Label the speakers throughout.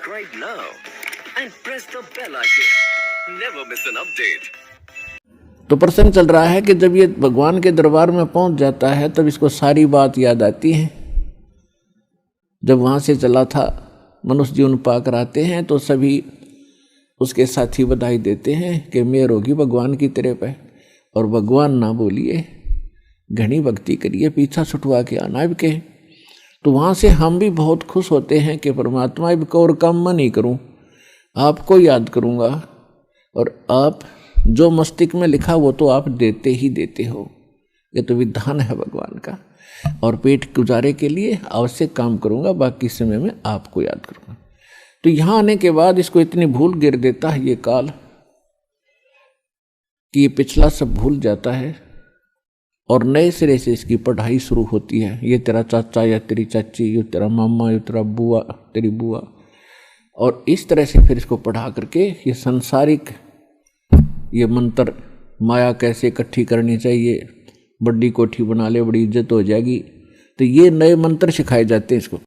Speaker 1: Subscribe now and press the bell icon. Never miss an update.
Speaker 2: तो प्रसंग चल रहा है कि जब ये भगवान के दरबार में पहुंच जाता है तब इसको सारी बात याद आती है। जब वहाँ से चला था मनुष्य जीवन पाकर आते हैं तो सभी उसके साथी बधाई देते हैं कि मेहर होगी भगवान की तेरे पे, और भगवान ना बोलिए, घनी भक्ति करिए, पीछा छुटवा के आना अब के। तो वहाँ से हम भी बहुत खुश होते हैं कि परमात्मा अब को और काम मैं नहीं करूँ, आपको याद करूँगा, और आप जो मस्तिष्क में लिखा वो तो आप देते ही देते हो। ये तो विधान है भगवान का, और पेट गुजारे के लिए आवश्यक काम करूँगा, बाकी समय में आपको याद करूँगा। तो यहाँ आने के बाद इसको इतनी भूल गिर देता है ये काल कि ये पिछला सब भूल जाता है और नए सिरे से इसकी पढ़ाई शुरू होती है। ये तेरा चाचा या तेरी चाची, ये तेरा मामा, ये तेरा बुआ, तेरी बुआ, और इस तरह से फिर इसको पढ़ा करके ये संसारिक ये मंत्र, माया कैसे इकट्ठी करनी चाहिए, बड़ी कोठी बना ले बड़ी इज्जत हो जाएगी, तो ये नए मंत्र सिखाए जाते हैं इसको।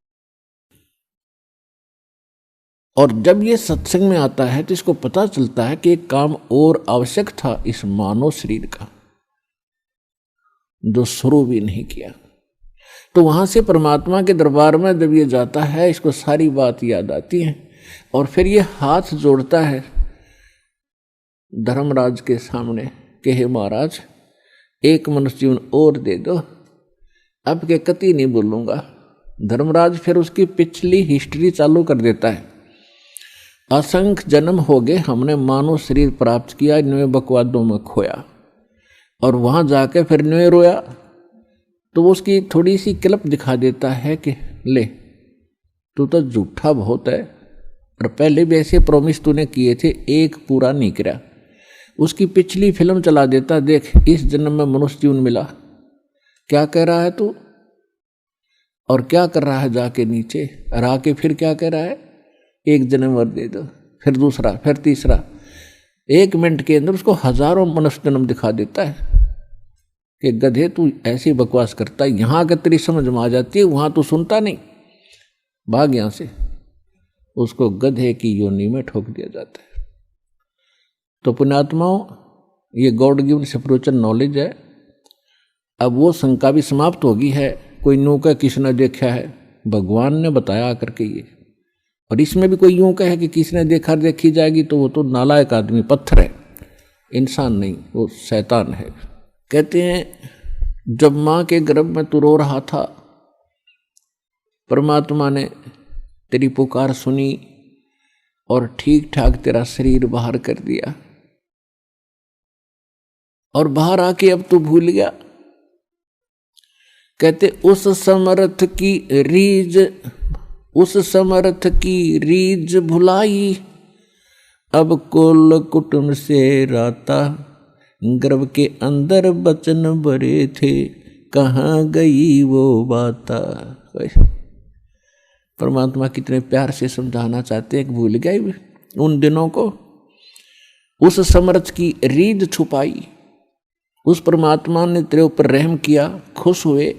Speaker 2: और जब ये सत्संग में आता है तो इसको पता चलता है कि एक काम और आवश्यक था इस मानव शरीर का, जो शुरू भी नहीं किया। तो वहां से परमात्मा के दरबार में जब ये जाता है इसको सारी बात याद आती है, और फिर ये हाथ जोड़ता है धर्मराज के सामने कि हे महाराज, एक मनुष्य जीवन और दे दो, अब के कति नहीं बोलूंगा। धर्मराज फिर उसकी पिछली हिस्ट्री चालू कर देता है। असंख्य जन्म हो गए, हमने मानव शरीर प्राप्त किया, नए बकवादों में खोया, और वहां जाके फिर नए रोया। तो वो उसकी थोड़ी सी क्लिप दिखा देता है कि ले, तू तो झूठा बहुत है, और पहले भी ऐसे प्रॉमिस तूने किए थे, एक पूरा नहीं किया। उसकी पिछली फिल्म चला देता, देख इस जन्म में मनुष्य जीवन मिला, क्या कह रहा है तू, और क्या कर रहा है जाके नीचे, और आके फिर क्या कह रहा है, एक जन्म और दे दो, फिर दूसरा, फिर तीसरा। 1 मिनट के अंदर उसको हजारों मनुष्य जन्म दिखा देता है कि गधे तू ऐसी बकवास करता है, यहाँ आकर तेरी समझ में आ जाती है, वहाँ तू सुनता नहीं, भाग यहाँ से। उसको गधे की योनि में ठोक दिया जाता है। तो पुण्यात्माओं, ये गॉड गिवन स्पिरिचुअल नॉलेज है। अब वो शंका भी समाप्त होगी है, कोई यूँ का किसने देखा है, भगवान ने बताया करके ये। और इसमें भी कोई यूँ कहे कि किसने देखा देखी जाएगी, तो वो तो नालायक आदमी, पत्थर है, इंसान नहीं, वो शैतान है। कहते हैं जब माँ के गर्भ में तू रो रहा था, परमात्मा ने तेरी पुकार सुनी और ठीक ठाक तेरा शरीर बाहर कर दिया, और बाहर आके अब तू भूल गया। कहते उस समर्थ की रीज भुलाई, अब कुल कुटुंब से राता, गर्भ के अंदर बचन भरे थे, कहाँ गई वो बाता। परमात्मा कितने प्यार से समझाना चाहते हैं कि भूल गए उन दिनों को। उस समर्थ की रीझ छुपाई, उस परमात्मा ने तेरे ऊपर रहम किया, खुश हुए,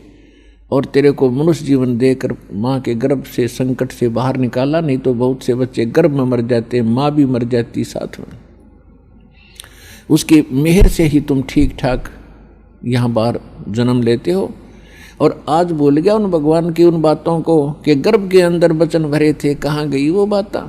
Speaker 2: और तेरे को मनुष्य जीवन देकर माँ के गर्भ से संकट से बाहर निकाला। नहीं तो बहुत से बच्चे गर्भ में मर जाते, माँ भी मर जाती साथ में। उसकी मेहर से ही तुम ठीक ठाक यहाँ बाहर जन्म लेते हो। और आज भूल गया उन भगवान की उन बातों को कि गर्भ के अंदर बचन भरे थे, कहाँ गई वो बातें।